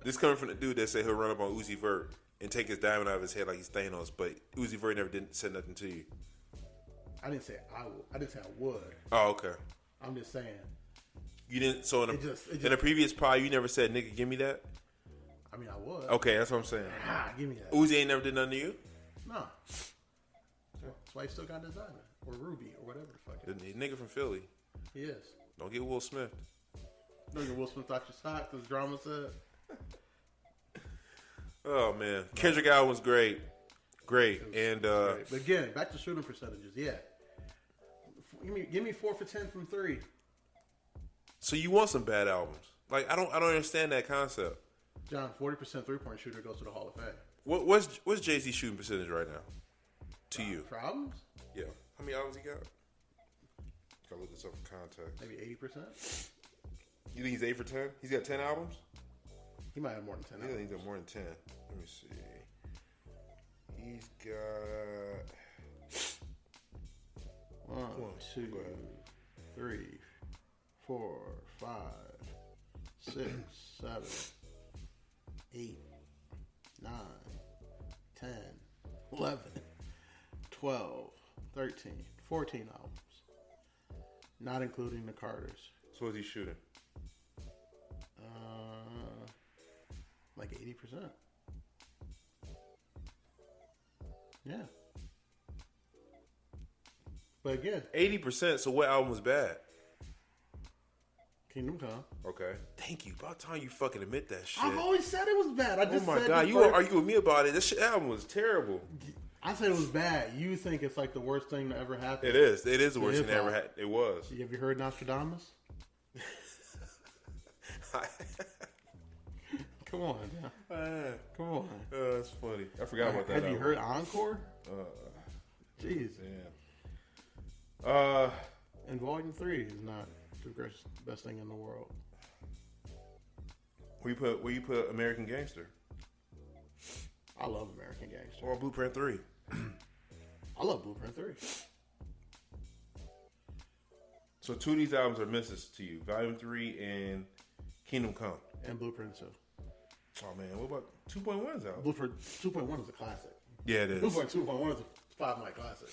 This coming from the dude that said he'll run up on Uzi Vert and take his diamond out of his head like he's Thanos, but Uzi Vert never said nothing to you. I didn't say I would. I didn't say I would. Oh, okay. I'm just saying. You didn't. So in a previous pod, you never said, "Nigga, give me that." I mean, I would. Okay, that's what I'm saying. Give me that. Uzi ain't never did nothing to you. No. That's why he still got his diamond or ruby or whatever the fuck. He's a nigga from Philly. He is. Don't get Will Smith. Don't get Will Smith out your sock because drama said. Oh man, Kendrick album was great, great. But again, back to shooting percentages. Yeah, give me 4 for 10 from 3. So you want some bad albums? Like I don't understand that concept. John, 40% 3-point shooter goes to the Hall of Fame. What's Jay-Z shooting percentage right now? To you for albums? Yeah, how many albums he got? Gotta look this up for context. Maybe 80%. You think he's 8 for 10? He's got 10 albums. He might have more than 10 albums. I think he's got more than 10. Let me see. He's got 1, 2, 3, 4, 5, 6, 7, 8, 9, 10, 11, 12, 13, 14 albums. Not including the Carters. So what's he shooting? Like 80%. Yeah. But again, 80%. So what album was bad? Kingdom Come. Okay. Thank you. About time you fucking admit that shit. I've always said it was bad. Oh my god, you were arguing with me about it. This album was terrible. I said it was bad. You think it's like the worst thing to ever happen? It is. It is the worst thing that ever happened. It was. Have you heard Nostradamus? Come on, come on. That's funny. I forgot about that. Have you heard Encore? Jeez. Yeah. And Volume 3 is not the best thing in the world. Where you put American Gangster? I love American Gangster. Or Blueprint 3. I love Blueprint 3. So 2 of these albums are misses to you. Volume 3 and Kingdom Come. And Blueprint 2. Oh man, what about 2.1's album? Blueprint 2.1 is a classic. Yeah, it is. Blueprint 2.1 is a 5-night classic.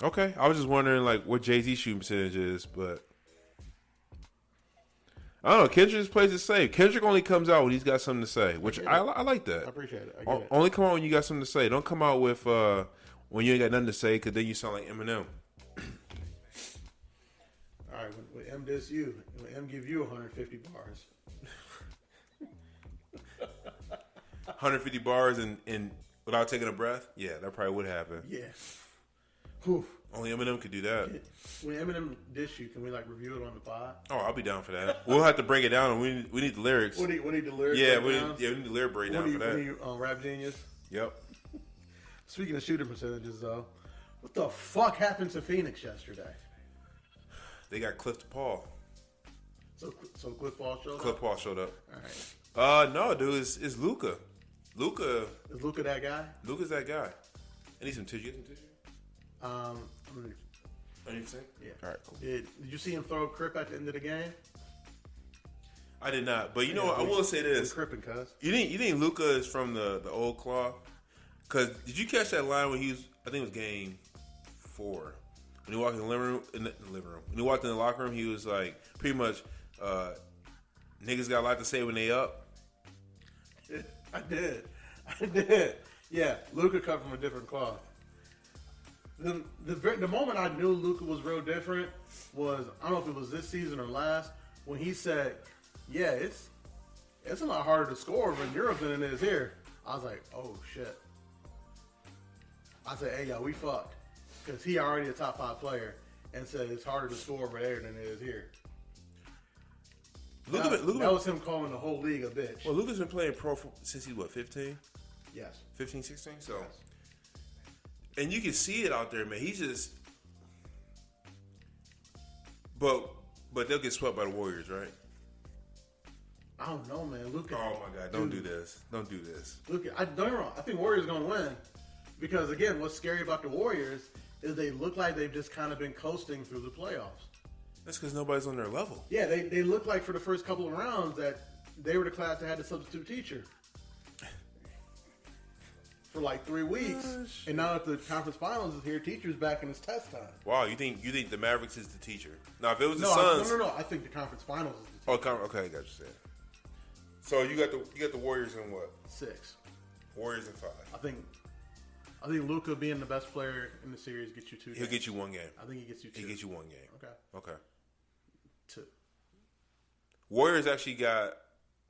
Okay, I was just wondering like what Jay-Z shooting percentage is, but I don't know. Kendrick just plays it safe. Kendrick only comes out when he's got something to say, which I like that. I appreciate it. I get it. Only come out when you got something to say. Don't come out with when you ain't got nothing to say, because then you sound like Eminem. All right, when M diss you, when M give you 150 bars. 150 bars and without taking a breath? Yeah, that probably would happen. Yeah. Whew. Only Eminem could do that. When Eminem diss you, can we like review it on the pod? Oh, I'll be down for that. We'll have to break it down, and we need the lyrics. We need the lyrics. Yeah, we need the lyric breakdown for that. When you Rap Genius? Yep. Speaking of shooting percentages, though, what the fuck happened to Phoenix yesterday? They got Cliff Paul. So Cliff Paul showed up? Cliff Paul showed up. All right. No, dude, it's Luka. Is Luka that guy? Luka's that guy. I need some tissue. Anything? Yeah. All right, cool. Did you see him throw a crip at the end of the game? I did not, but you know what? I will say this: cripping, cuz. You think Luka is from the old cloth? Because did you catch that line when he was? I think it was game 4 when he walked in the living room. When he walked in the locker room, he was like, pretty much, niggas got a lot to say when they up. I did. Yeah, Luka cut from a different cloth. The moment I knew Luka was real different was, I don't know if it was this season or last, when he said, yeah, it's a lot harder to score in Europe than it is here. I was like, oh shit. I said, hey, yo, we fucked. Because he already a top 5 player and said it's harder to score over there than it is here. That was him calling the whole league a bitch. Well, Luka's been playing pro since he's, 15? Yes. 15, 16? So. Yes. And you can see it out there, man. He's just... But they'll get swept by the Warriors, right? I don't know, man. Luka. Oh, my God. Don't do this. Don't do this. Luka, don't get me wrong. I think Warriors are going to win. Because, again, what's scary about the Warriors is they look like they've just kind of been coasting through the playoffs. That's because nobody's on their level. Yeah, they look like for the first couple of rounds that they were the class that had the substitute teacher for like 3 weeks. And now that the conference finals is here, teacher's back in his test time. Wow, you think the Mavericks is the teacher? Now, if it was the No, Suns, no. I think the conference finals is the teacher. Oh, okay, I got you saying. So you got the Warriors in what? 6. Warriors in 5. I think Luka being the best player in the series gets you 2 games. He'll get you 1 game. I think he gets you 2. He gets you 1 game. Okay. 2. Warriors actually got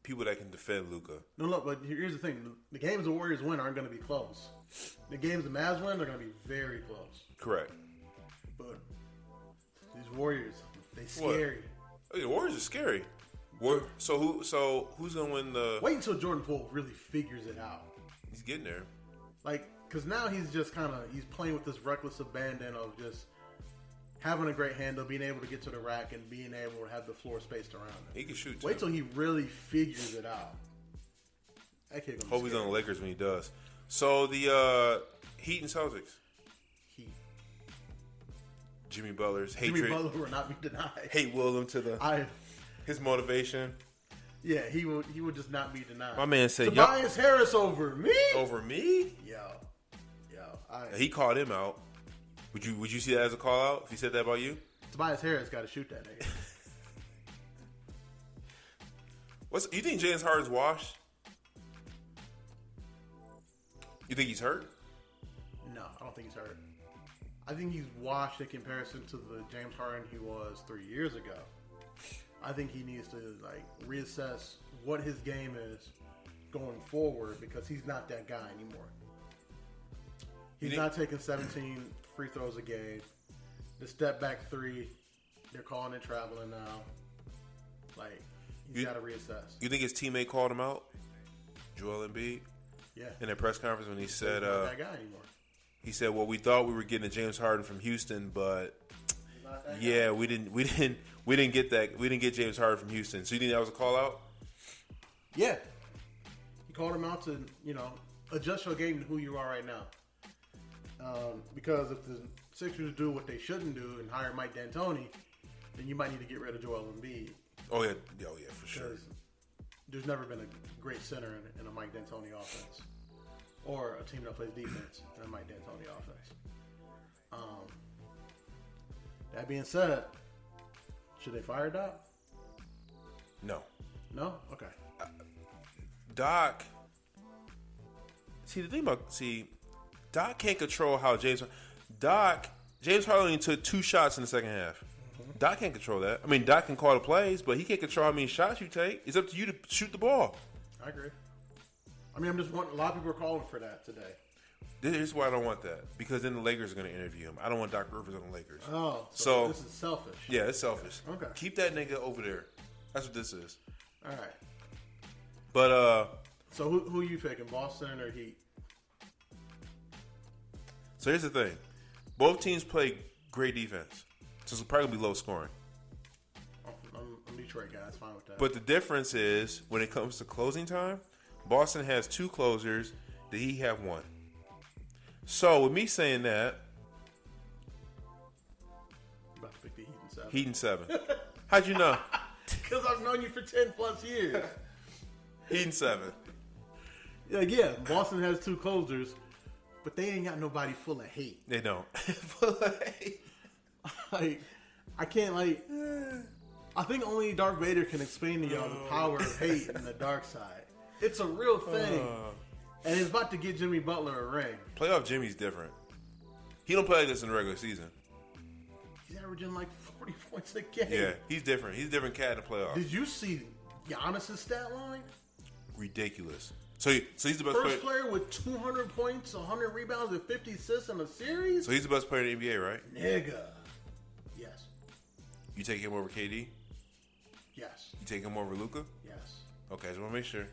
people that can defend Luka. No, but here's the thing: the games the Warriors win aren't going to be close. The games the Mavs win, they're going to be very close. Correct. But these Warriors, they scary. Oh, the Warriors are scary. So who's gonna win the? Wait until Jordan Poole really figures it out. He's getting there. Like, because now he's just he's playing with this reckless abandon of just having a great handle, being able to get to the rack, and being able to have the floor spaced around him. He can shoot too. Wait till he really figures it out. That kid gonna Hope he's on the Lakers when he does. So the Heat and Celtics. Heat. Jimmy Butler's hatred. Jimmy Butler will not be denied. Hate will him to the his motivation. Yeah, he would just not be denied. My man said, Tobias Harris over me. Over me? Yo. He called him out. Would you see that as a call out if he said that about you? Tobias Harris got to shoot that nigga. You think James Harden's washed? You think he's hurt? No, I don't think he's hurt. I think he's washed in comparison to the James Harden he was 3 years ago. I think he needs to reassess what his game is going forward because he's not that guy anymore. He's not taking 17 free throws a game. The step back 3, they're calling it traveling now. He's got to reassess. You think his teammate called him out? Joel Embiid? Yeah. In that press conference when he said, he's not that guy anymore. He said, "Well, we thought we were getting a James Harden from Houston, but yeah, we didn't get that. We didn't get James Harden from Houston." So you think that was a call out? Yeah. He called him out to adjust your game to who you are right now. Because if the Sixers do what they shouldn't do and hire Mike D'Antoni, then you might need to get rid of Joel Embiid. Oh yeah, for sure. There's never been a great center in a Mike D'Antoni offense, or a team that plays defense in a Mike D'Antoni offense. That being said, should they fire Doc? No. No? Okay. Doc. Doc can't control how James Harden only took 2 shots in the second half. Mm-hmm. Doc can't control that. I mean, Doc can call the plays, but he can't control how many shots you take. It's up to you to shoot the ball. I agree. I mean, I'm just wanting, a lot of people are calling for that today. This is why I don't want that, because then the Lakers are going to interview him. I don't want Doc Rivers on the Lakers. Oh, so this is selfish. Yeah, it's selfish. Okay. Keep that nigga over there. That's what this is. All right. But so who are you picking, Boston or Heat? So here's the thing. Both teams play great defense. So it's probably going to be low scoring. I'm Detroit guy. It's fine with that. But the difference is, when it comes to closing time, Boston has 2 closers. The Heat have 1. So with me saying that, I'm about to pick the Heat in 7. Heat in 7. How'd you know? Because I've known you for 10 plus years. Heat in 7. Yeah, Boston has 2 closers, but they ain't got nobody full of hate. They don't. I can't, I think only Darth Vader can explain to y'all the power of hate and the dark side. It's a real thing. And it's about to get Jimmy Butler a ring. Playoff Jimmy's different. He don't play like this in the regular season. He's averaging 40 points a game. Yeah, he's different. He's a different cat in the playoffs. Did you see Giannis' stat line? Ridiculous. So he's the best First player with 200 points, 100 rebounds, and 50 assists in a series? So he's the best player in the NBA, right? Nigga. Yes. You take him over KD? Yes. You take him over Luka? Yes. Okay, just want to make sure.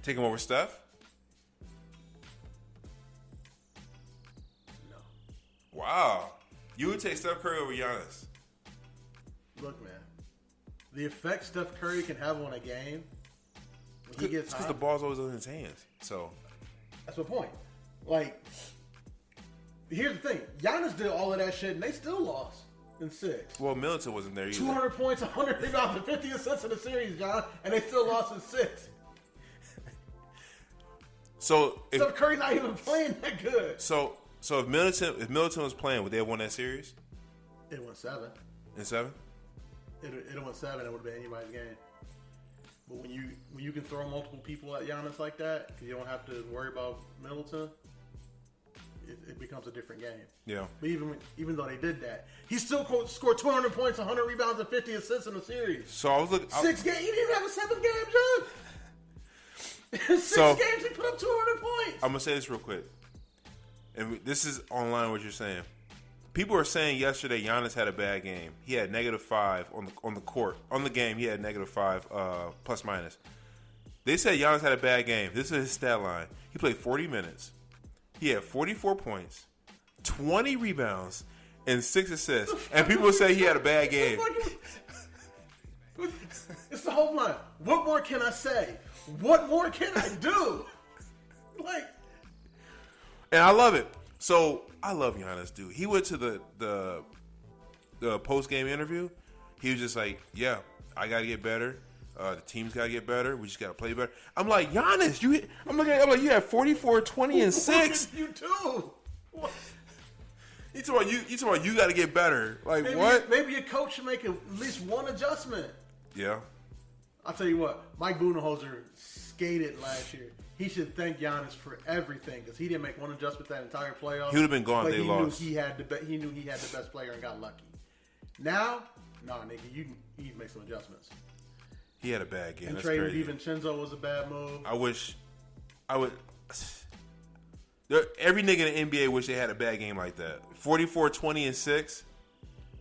Take him over Steph? No. Wow. You would take Steph Curry over Giannis. Look, man. The effect Steph Curry can have on a game when he gets hot. Because the ball's always in his hands. So that's my point. Here's the thing. Giannis did all of that shit and they still lost. in 6. Well, Middleton wasn't there either. 200 points, 100 rebounds, and 50 assists in the series, John, and they still lost in 6. So Steph Curry's not even playing that good. So if Middleton was playing, would they have won that series? It went 7. In 7? It went 7. It would have been anybody's game. But when you can throw multiple people at Giannis like that, you don't have to worry about Middleton. It becomes a different game. Yeah. But even though they did that, he still scored 200 points, 100 rebounds, and 50 assists in the series. So I was looking. 6 games. He didn't have a 7th game, John. In 6 games, he put up 200 points. I'm gonna say this real quick, and this is online what you're saying. People are saying yesterday Giannis had a bad game. He had -5 on the court. On the game, he had -5 plus minus. They said Giannis had a bad game. This is his stat line. He played 40 minutes. He had 44 points, 20 rebounds, and 6 assists. And people say he had a bad game. It's the whole line. What more can I say? What more can I do? And I love it. So I love Giannis, dude. He went to the post game interview. He was just like, "Yeah, I gotta get better. The team's gotta get better. We just gotta play better." I'm like, Giannis, I'm like, you had 44, 20, and 6. You too. What? You talking about you gotta get better. Like maybe, what? Maybe a coach should make at least one adjustment. Yeah. I'll tell you what, Mike Budenholzer skated last year. He should thank Giannis for everything because he didn't make one adjustment that entire playoff. He would have been gone if they lost. He knew he had the best player and got lucky. Now, nah, nigga, you need to make some adjustments. He had a bad game. And That's trading crazy. DiVincenzo was a bad move. I would. Every nigga in the NBA wish they had a bad game like that. 44, 20, and 6.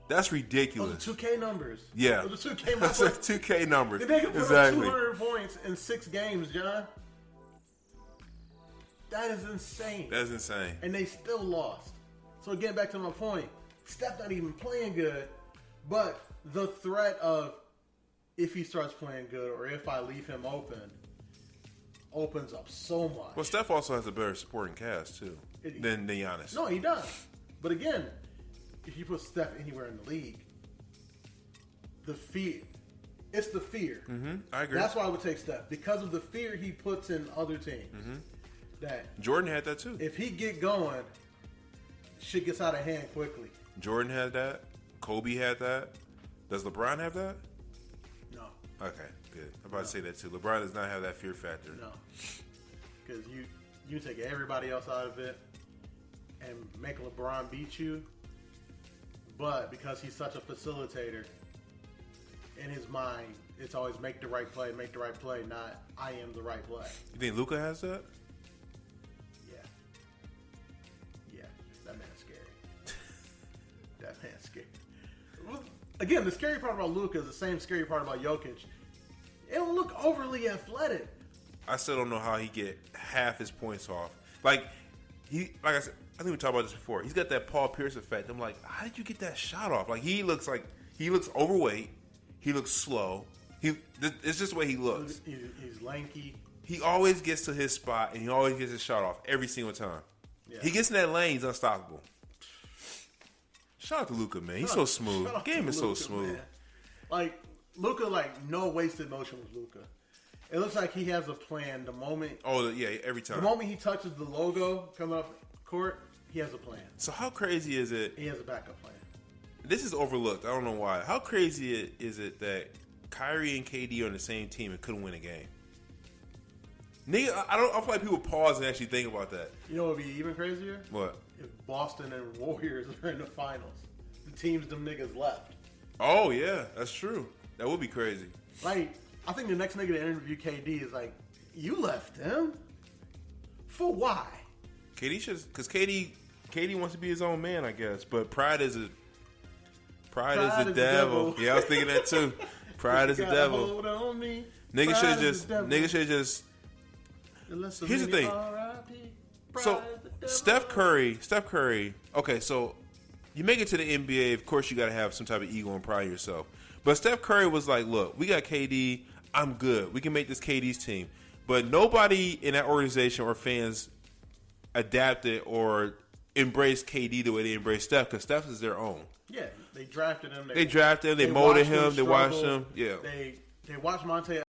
That's ridiculous. Those are 2K numbers. Yeah. Those are 2K numbers. That's 2K numbers. The nigga put up 200 points in 6 games, John. That is insane. That's insane. And they still lost. So getting back to my point, Steph not even playing good, but the threat of if he starts playing good or if I leave him open opens up so much. Well, Steph also has a better supporting cast too than Giannis. No, he does. But again, if you put Steph anywhere in the league, it's the fear. Mm-hmm. I agree. That's why I would take Steph because of the fear he puts in other teams. Mm-hmm. That Jordan had that too. If he get going, shit gets out of hand quickly. Jordan had that. Kobe had that. Does LeBron have that? No. Okay, good. I'm about to say that too. LeBron does not have that fear factor. No. Because you take everybody else out of it and make LeBron beat you. But because he's such a facilitator, in his mind, it's always make the right play, not I am the right play. You think Luka has that? Yeah, that man's scary. That man's scary. Again, the scary part about Luka is the same scary part about Jokic. It don't look overly athletic. I still don't know how he get half his points off. Like I said, I think we talked about this before. He's got that Paul Pierce effect. I'm like, how did you get that shot off? Like he looks overweight. He looks slow. It's just the way he looks. He's lanky. He always gets to his spot and he always gets his shot off every single time. Yeah. He gets in that lane, he's unstoppable. Shout out to Luka, man. He's so smooth. Game is so smooth. Man. Like Luka, no wasted motion with Luka. It looks like he has a plan. The moment, every time. The moment he touches the logo coming up court, he has a plan. So how crazy is it? He has a backup plan. This is overlooked. I don't know why. How crazy is it that Kyrie and KD are on the same team and couldn't win a game? Nigga, I feel like people pause and actually think about that. You know what would be even crazier? What? If Boston and Warriors are in the finals. The teams them niggas left. Oh, yeah. That's true. That would be crazy. Like, I think the next nigga to interview KD is like, you left them? For why? KD should, because KD wants to be his own man, I guess. But pride is the devil. Yeah, I was thinking that too. Pride is the devil. Hold on me. Nigga should just. Here's the thing. So Steph Curry. Okay, so you make it to the NBA. Of course, you got to have some type of ego and pride in yourself. But Steph Curry was like, "Look, we got KD. I'm good. We can make this KD's team." But nobody in that organization or fans adapted or embraced KD the way they embraced Steph because Steph is their own. Yeah, they drafted him. They drafted him. They molded watched him. They watched struggle. him. Yeah. They watched Monte